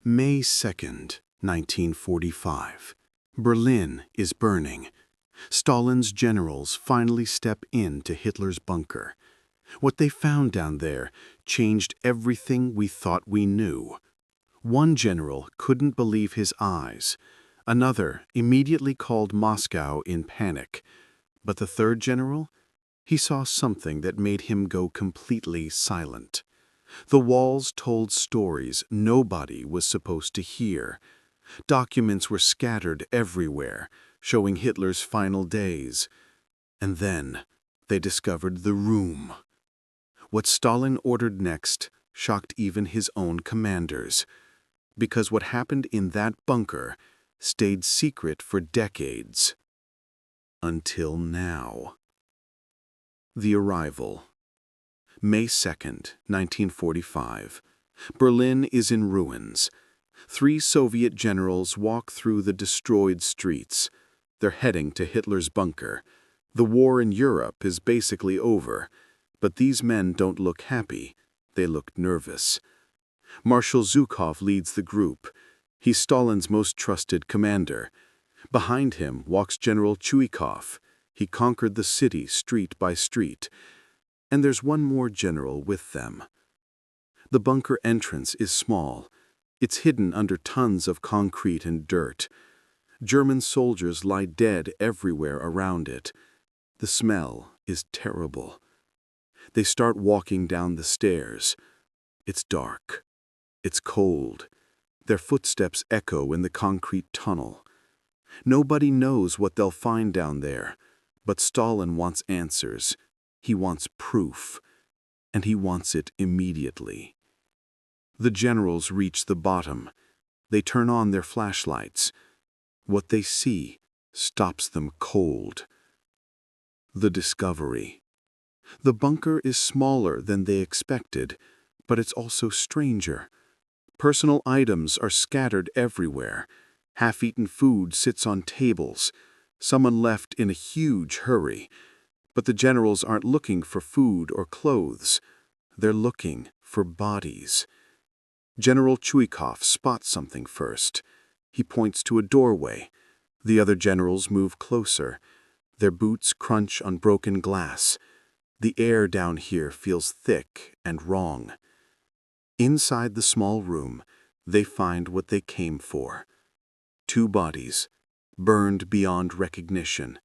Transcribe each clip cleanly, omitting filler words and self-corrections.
May 2nd, 1945. Berlin is burning. Stalin's generals finally step into Hitler's bunker. What they found down there changed everything we thought we knew. One general couldn't believe his eyes. Another immediately called Moscow in panic. But the third general? He saw something that made him go completely silent. The walls told stories nobody was supposed to hear. Documents were scattered everywhere, showing Hitler's final days. And then they discovered the room. What Stalin ordered next shocked even his own commanders, because what happened in that bunker stayed secret for decades. Until now. The arrival. May 2nd, 1945. Berlin is in ruins. 3 Soviet generals walk through the destroyed streets. They're heading to Hitler's bunker. The war in Europe is basically over, but these men don't look happy. They look nervous. Marshal Zhukov leads the group. He's Stalin's most trusted commander. Behind him walks General Chuikov. He conquered the city street by street. And there's one more general with them. The bunker entrance is small. It's hidden under tons of concrete and dirt. German soldiers lie dead everywhere around it. The smell is terrible. They start walking down the stairs. It's dark. It's cold. Their footsteps echo in the concrete tunnel. Nobody knows what they'll find down there, but Stalin wants answers. He wants proof, and he wants it immediately. The generals reach the bottom. They turn on their flashlights. What they see stops them cold. The discovery. The bunker is smaller than they expected, but it's also stranger. Personal items are scattered everywhere. Half-eaten food sits on tables. Someone left in a huge hurry. But the generals aren't looking for food or clothes. They're looking for bodies. General Chuikov spots something first. He points to a doorway. The other generals move closer. Their boots crunch on broken glass. The air down here feels thick and wrong. Inside the small room, they find what they came for. 2 bodies, burned beyond recognition.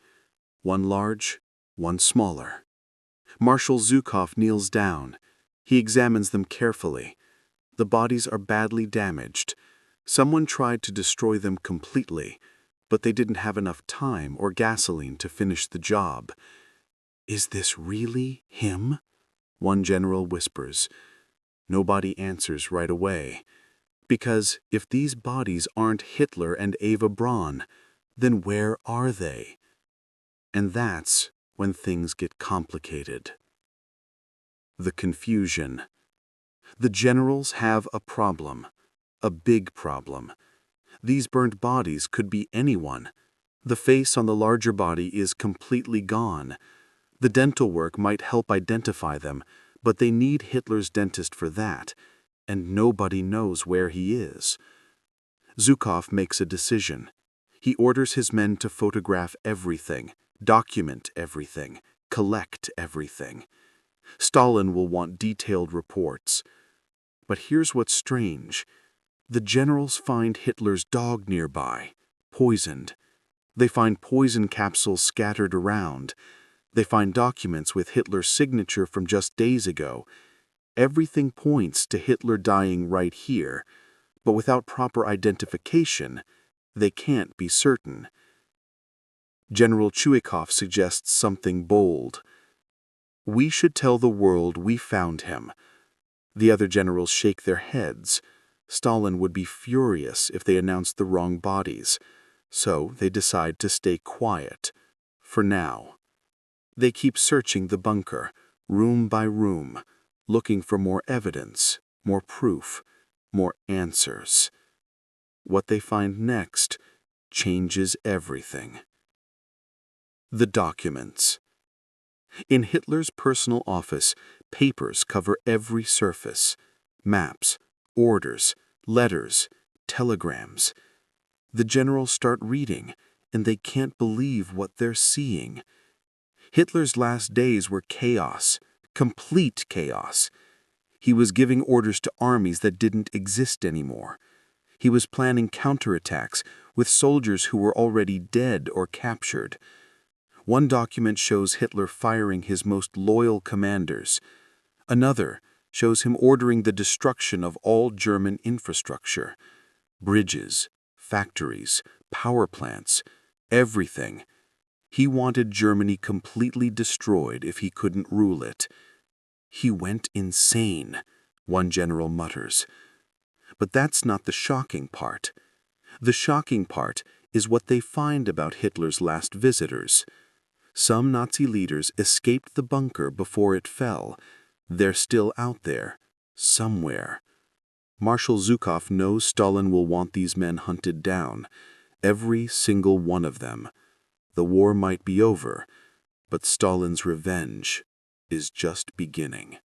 One large, one smaller. Marshal Zhukov kneels down. He examines them carefully. The bodies are badly damaged. Someone tried to destroy them completely, but they didn't have enough time or gasoline to finish the job. "Is this really him?" one general whispers. Nobody answers right away. Because if these bodies aren't Hitler and Eva Braun, then where are they? And that's when things get complicated. The confusion. The generals have a problem, a big problem. These burnt bodies could be anyone. The face on the larger body is completely gone. The dental work might help identify them, but they need Hitler's dentist for that, and nobody knows where he is. Zhukov makes a decision. He orders his men to photograph everything, document everything, collect everything. Stalin will want detailed reports. But here's what's strange. The generals find Hitler's dog nearby, poisoned. They find poison capsules scattered around. They find documents with Hitler's signature from just days ago. Everything points to Hitler dying right here, but without proper identification, they can't be certain. General Chuikov suggests something bold. "We should tell the world we found him." The other generals shake their heads. Stalin would be furious if they announced the wrong bodies, so they decide to stay quiet, for now. They keep searching the bunker, room by room, looking for more evidence, more proof, more answers. What they find next changes everything. The documents. In Hitler's personal office, papers cover every surface. Maps, orders, letters, telegrams. The generals start reading, and they can't believe what they're seeing. Hitler's last days were chaos, complete chaos. He was giving orders to armies that didn't exist anymore. He was planning counterattacks with soldiers who were already dead or captured. One document shows Hitler firing his most loyal commanders. Another shows him ordering the destruction of all German infrastructure. Bridges, factories, power plants, everything. He wanted Germany completely destroyed if he couldn't rule it. He went insane, one general mutters. But that's not the shocking part. The shocking part is what they find about Hitler's last visitors. Some Nazi leaders escaped the bunker before it fell. They're still out there, somewhere. Marshal Zhukov knows Stalin will want these men hunted down, every single one of them. The war might be over, but Stalin's revenge is just beginning.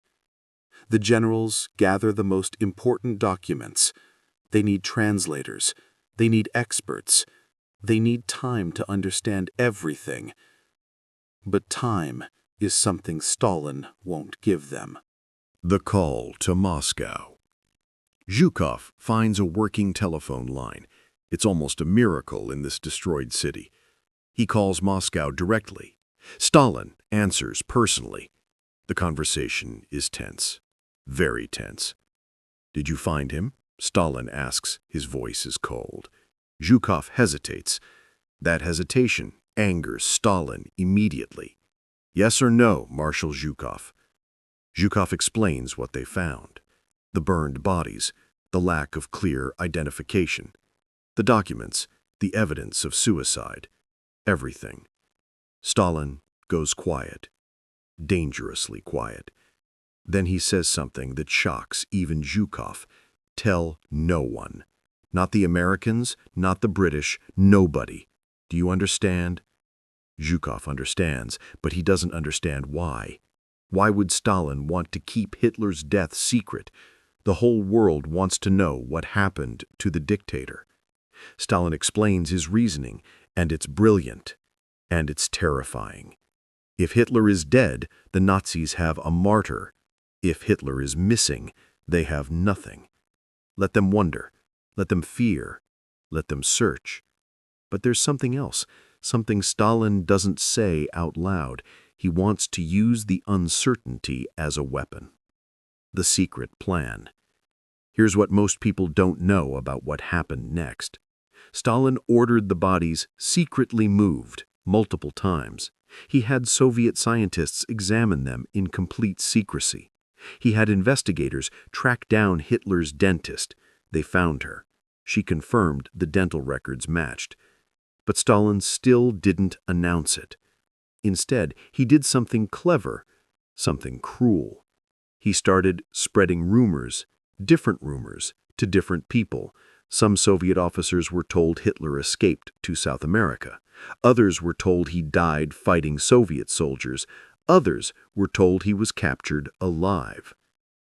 The generals gather the most important documents. They need translators. They need experts. They need time to understand everything. But time is something Stalin won't give them. The call to Moscow. Zhukov finds a working telephone line. It's almost a miracle in this destroyed city. He calls Moscow directly. Stalin answers personally. The conversation is tense. Very tense. "Did you find him?" Stalin asks. His voice is cold. Zhukov hesitates. That hesitation angers Stalin immediately. "Yes or no, Marshal Zhukov?" Zhukov explains what they found. The burned bodies, the lack of clear identification. The documents, the evidence of suicide. Everything. Stalin goes quiet. Dangerously quiet. Then he says something that shocks even Zhukov. "Tell no one. Not the Americans, not the British, nobody. Do you understand?" Zhukov understands, but he doesn't understand why. Why would Stalin want to keep Hitler's death secret? The whole world wants to know what happened to the dictator. Stalin explains his reasoning, and it's brilliant, and it's terrifying. If Hitler is dead, the Nazis have a martyr. If Hitler is missing, they have nothing. Let them wonder, let them fear, let them search. But there's something else, something Stalin doesn't say out loud. He wants to use the uncertainty as a weapon. The secret plan. Here's what most people don't know about what happened next. Stalin ordered the bodies secretly moved multiple times. He had Soviet scientists examine them in complete secrecy. He had investigators track down Hitler's dentist. They found her. She confirmed the dental records matched. But Stalin still didn't announce it. Instead, he did something clever, something cruel. He started spreading rumors, different rumors, to different people. Some Soviet officers were told Hitler escaped to South America. Others were told he died fighting Soviet soldiers. Others were told he was captured alive.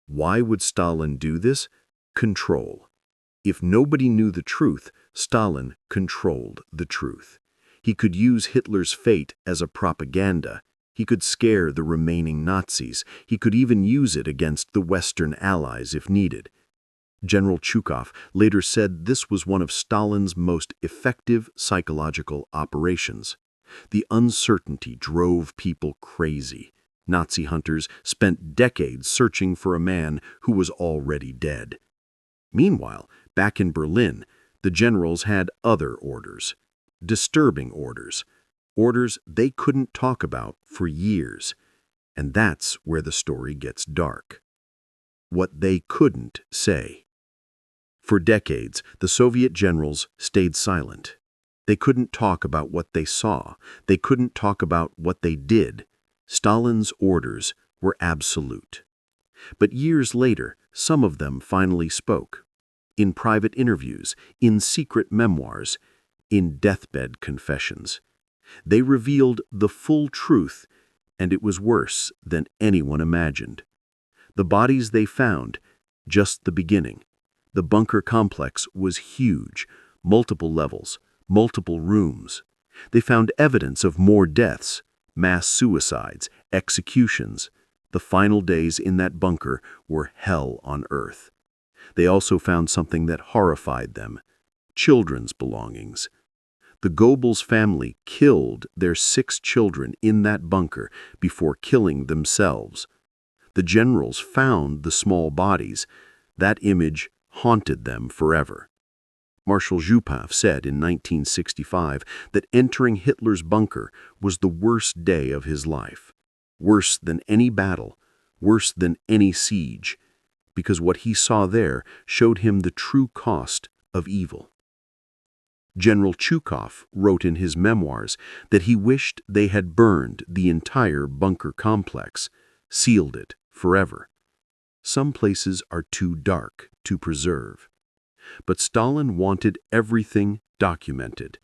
Why would Stalin do this? Control. If nobody knew the truth, Stalin controlled the truth. He could use Hitler's fate as a propaganda. He could scare the remaining Nazis. He could even use it against the Western Allies if needed. General Zhukov later said this was one of Stalin's most effective psychological operations. The uncertainty drove people crazy. Nazi hunters spent decades searching for a man who was already dead. Meanwhile, back in Berlin, the generals had other orders. Disturbing orders. Orders they couldn't talk about for years. And that's where the story gets dark. What they couldn't say. For decades, the Soviet generals stayed silent. They couldn't talk about what they saw. They couldn't talk about what they did. Stalin's orders were absolute. But years later, some of them finally spoke. In private interviews, in secret memoirs, in deathbed confessions. They revealed the full truth, and it was worse than anyone imagined. The bodies they found, just the beginning. The bunker complex was huge, multiple levels, multiple rooms. They found evidence of more deaths, mass suicides, executions. The final days in that bunker were hell on earth. They also found something that horrified them: children's belongings. The Goebbels family killed their 6 children in that bunker before killing themselves. The generals found the small bodies. That image haunted them forever. Marshal Zhukov said in 1965 that entering Hitler's bunker was the worst day of his life. Worse than any battle, worse than any siege, because what he saw there showed him the true cost of evil. General Zhukov wrote in his memoirs that he wished they had burned the entire bunker complex, sealed it forever. Some places are too dark to preserve. But Stalin wanted everything documented,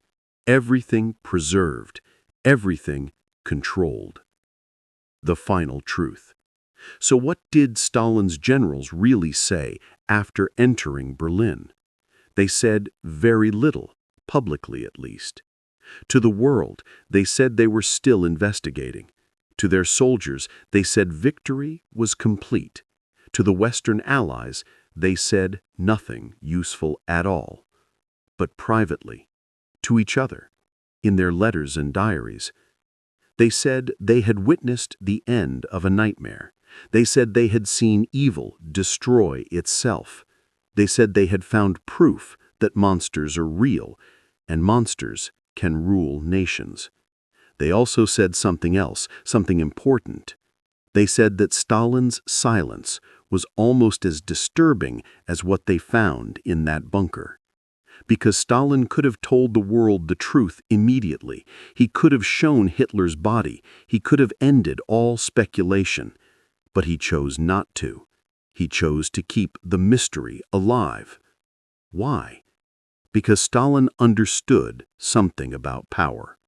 everything preserved, everything controlled. The final truth. So what did Stalin's generals really say after entering Berlin? They said very little, publicly at least. To the world, they said they were still investigating. To their soldiers, they said victory was complete. To the Western Allies, they said nothing useful at all. But privately, to each other, in their letters and diaries, they said they had witnessed the end of a nightmare. They said they had seen evil destroy itself. They said they had found proof that monsters are real, and monsters can rule nations. They also said something else, something important. They said that Stalin's silence was almost as disturbing as what they found in that bunker. Because Stalin could have told the world the truth immediately. He could have shown Hitler's body. He could have ended all speculation. But he chose not to. He chose to keep the mystery alive. Why? Because Stalin understood something about power.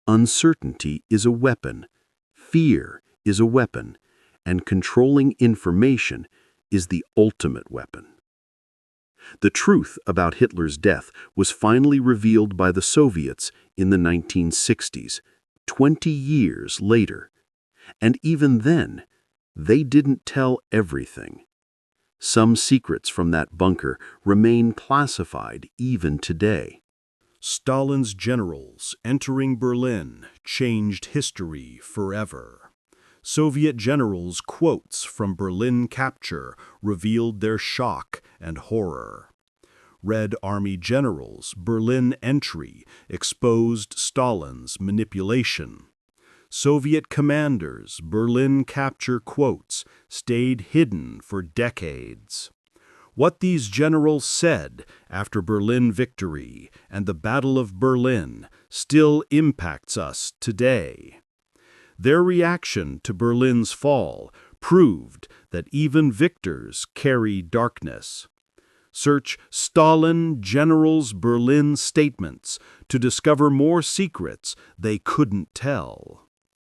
Uncertainty is a weapon. Fear is a weapon. And controlling information is the ultimate weapon. The truth about Hitler's death was finally revealed by the Soviets in the 1960s, 20 years later. And even then, they didn't tell everything. Some secrets from that bunker remain classified even today. Stalin's generals entering Berlin changed history forever. Soviet generals' quotes from Berlin capture revealed their shock and horror. Red Army generals' Berlin entry exposed Stalin's manipulation. Soviet commanders' Berlin capture quotes stayed hidden for decades. What these generals said after Berlin victory and the Battle of Berlin still impacts us today. Their reaction to Berlin's fall proved that even victors carry darkness. Search Stalin Generals Berlin statements to discover more secrets they couldn't tell.